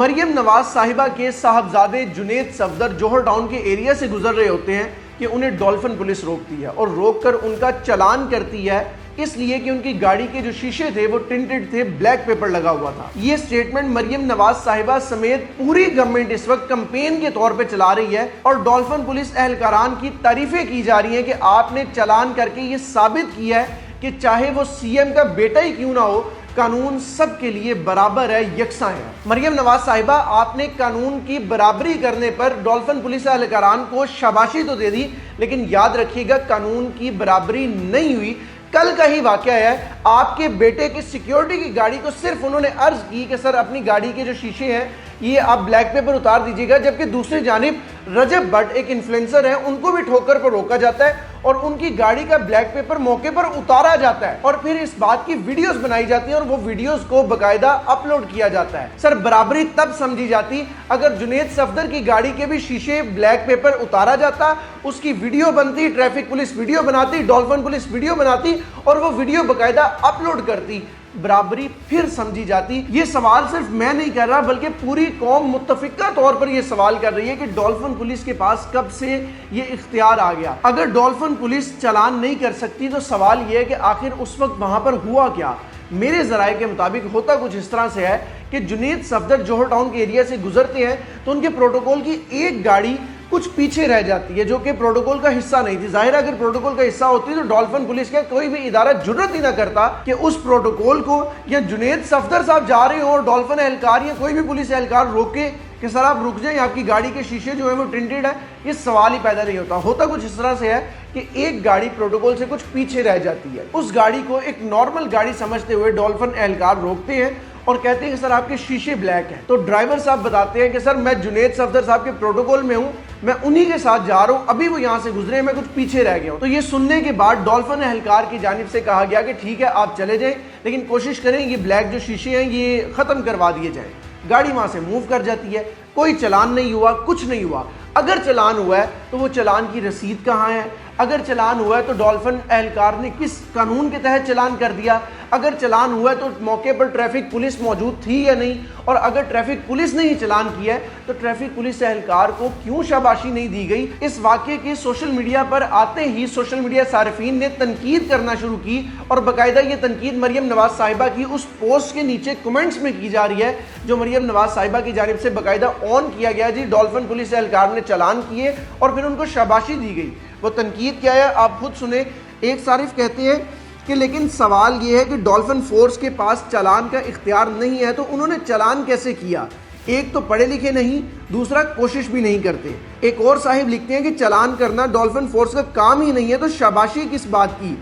مریم نواز صاحبہ کے صاحبزادے جنید صفدر جوہر ٹاؤن کے ایریا سے گزر رہے ہوتے ہیں کہ انہیں ڈولفن پولیس روکتی ہے اور روک کر ان کا چلان کرتی ہے، اس لیے کہ ان کی گاڑی کے جو شیشے تھے وہ ٹنٹڈ تھے، بلیک پیپر لگا ہوا تھا۔ یہ سٹیٹمنٹ مریم نواز صاحبہ سمیت پوری گورنمنٹ اس وقت کمپین کے طور پہ چلا رہی ہے اور ڈولفن پولیس اہلکاران کی تعریفیں کی جا رہی ہیں کہ آپ نے چلان کر کے یہ ثابت کیا ہے کہ چاہے وہ سی ایم کا بیٹا ہی کیوں نہ ہو، قانون سب کے لیے برابر ہے، یکساں ہے۔ مریم نواز صاحبہ، آپ نے قانون کی برابری کرنے پر ڈولفن پولیس اہلکاران کو شاباشی تو دے دی، لیکن یاد رکھیے گا قانون کی برابری نہیں ہوئی۔ کل کا ہی واقعہ ہے، آپ کے بیٹے کی سیکیورٹی کی گاڑی کو صرف انہوں نے عرض کی کہ سر اپنی گاڑی کے جو شیشے ہیں یہ آپ بلیک پیپر اتار دیجیے گا، جبکہ دوسری جانب رجب بٹ ایک انفلوئنسر ہے، ان کو بھی ٹھوکر پر روکا جاتا ہے اور ان کی گاڑی کا بلیک پیپر موقع پر اتارا جاتا ہے اور پھر اس بات کی ویڈیوز بنائی جاتی ہیں اور وہ ویڈیوز کو باقاعدہ اپلوڈ کیا جاتا ہے۔ سر برابری تب سمجھی جاتی اگر جنید صفدر کی گاڑی کے بھی شیشے بلیک پیپر اتارا جاتا، اس کی ویڈیو بنتی، ٹریفک پولیس ویڈیو بناتی، ڈولفن پولیس ویڈیو بناتی اور وہ ویڈیو باقاعدہ اپلوڈ کرتی، برابری پھر سمجھی جاتی۔ یہ سوال صرف میں نہیں کر رہا بلکہ پوری قوم متفقہ طور پر یہ سوال کر رہی ہے کہ ڈولفن پولیس کے پاس کب سے یہ اختیار آ گیا۔ اگر ڈولفن پولیس چلان نہیں کر سکتی تو سوال یہ ہے کہ آخر اس وقت وہاں پر ہوا کیا؟ میرے ذرائع کے مطابق ہوتا کچھ اس طرح سے ہے کہ جنید صفدر جوہر ٹاؤن کے ایریا سے گزرتے ہیں تو ان کے پروٹوکول کی ایک گاڑی کچھ پیچھے رہ جاتی ہے جو کہ پروٹوکول کا حصہ نہیں تھی۔ ظاہر ہے اگر پروٹوکول کا حصہ ہوتی تو ڈولفن پولیس کا کوئی بھی ادارہ جرت ہی نہ کرتا کہ اس پروٹوکول کو یا جنید صفدر صاحب جا رہے ہوں اور ڈولفن اہلکار یا کوئی بھی پولیس اہلکار روکے کہ سر آپ رک جائیں، آپ کی گاڑی کے شیشے جو ہیں وہ ٹنٹڈ ہے، یہ سوال ہی پیدا نہیں ہوتا۔ ہوتا کچھ اس طرح سے ہے کہ ایک گاڑی پروٹوکول سے کچھ پیچھے رہ جاتی ہے، اس گاڑی کو ایک نارمل گاڑی سمجھتے ہوئے ڈولفن اہلکار روکتے ہیں اور کہتے ہیں کہ سر آپ کے شیشے بلیک ہیں۔ تو ڈرائیور صاحب بتاتے ہیں کہ سر میں جنید صفدر صاحب کے پروٹوکول میں ہوں، میں انہی کے ساتھ جا رہا ہوں، ابھی وہ یہاں سے گزرے ہیں، میں کچھ پیچھے رہ گیا ہوں۔ تو یہ سننے کے بعد ڈولفن اہلکار کی جانب سے کہا گیا کہ ٹھیک ہے آپ چلے جائیں، لیکن کوشش کریں یہ بلیک جو شیشے ہیں یہ ختم کروا دیے جائیں۔ گاڑی وہاں سے موو کر جاتی ہے، کوئی چلان نہیں ہوا، کچھ نہیں ہوا۔ اگر چلان ہوا ہے تو وہ چلان کی رسید کہاں ہے؟ اگر چلان ہوا ہے تو ڈولفن اہلکار نے کس قانون کے تحت چلان کر دیا؟ اگر چلان ہوا ہے تو موقع پر ٹریفک پولیس موجود تھی یا نہیں؟ اور اگر ٹریفک پولیس نے ہی چلان کیا ہے تو ٹریفک پولیس اہلکار کو کیوں شاباشی نہیں دی گئی؟ اس واقعے کے سوشل میڈیا پر آتے ہی سوشل میڈیا صارفین نے تنقید کرنا شروع کی اور باقاعدہ یہ تنقید مریم نواز صاحبہ کی اس پوسٹ کے نیچے کمنٹس میں کی جا رہی ہے جو مریم نواز صاحبہ کی جانب سے باقاعدہ آن کیا گیا، جی ڈولفن پولیس اہلکار نے چلان کیے اور پھر ان کو شاباشی دی گئی۔ وہ تنقید کیا ہے آپ خود سنیں۔ ایک صارف کہتے ہیں کہ لیکن سوال یہ ہے کہ ڈولفن فورس کے پاس چلان کا اختیار نہیں ہے تو انہوں نے چلان کیسے کیا؟ ایک تو پڑھے لکھے نہیں، دوسرا کوشش بھی نہیں کرتے۔ ایک اور صاحب لکھتے ہیں کہ چلان کرنا ڈولفن فورس کا کام ہی نہیں ہے تو شاباشی کس بات کی؟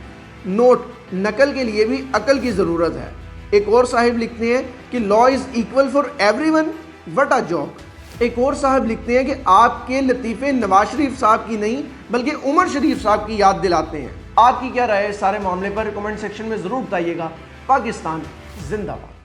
نوٹ: نقل کے لیے بھی عقل کی ضرورت ہے۔ ایک اور صاحب لکھتے ہیں کہ law is equal for every one, what a joke. ایک اور صاحب لکھتے ہیں کہ آپ کے لطیفے نواز شریف صاحب کی نہیں بلکہ عمر شریف صاحب کی یاد دلاتے ہیں۔ آپ کی کیا رائے ہے اس سارے معاملے پر؟ کمنٹ سیکشن میں ضرور بتائیے گا۔ پاکستان زندہ باد۔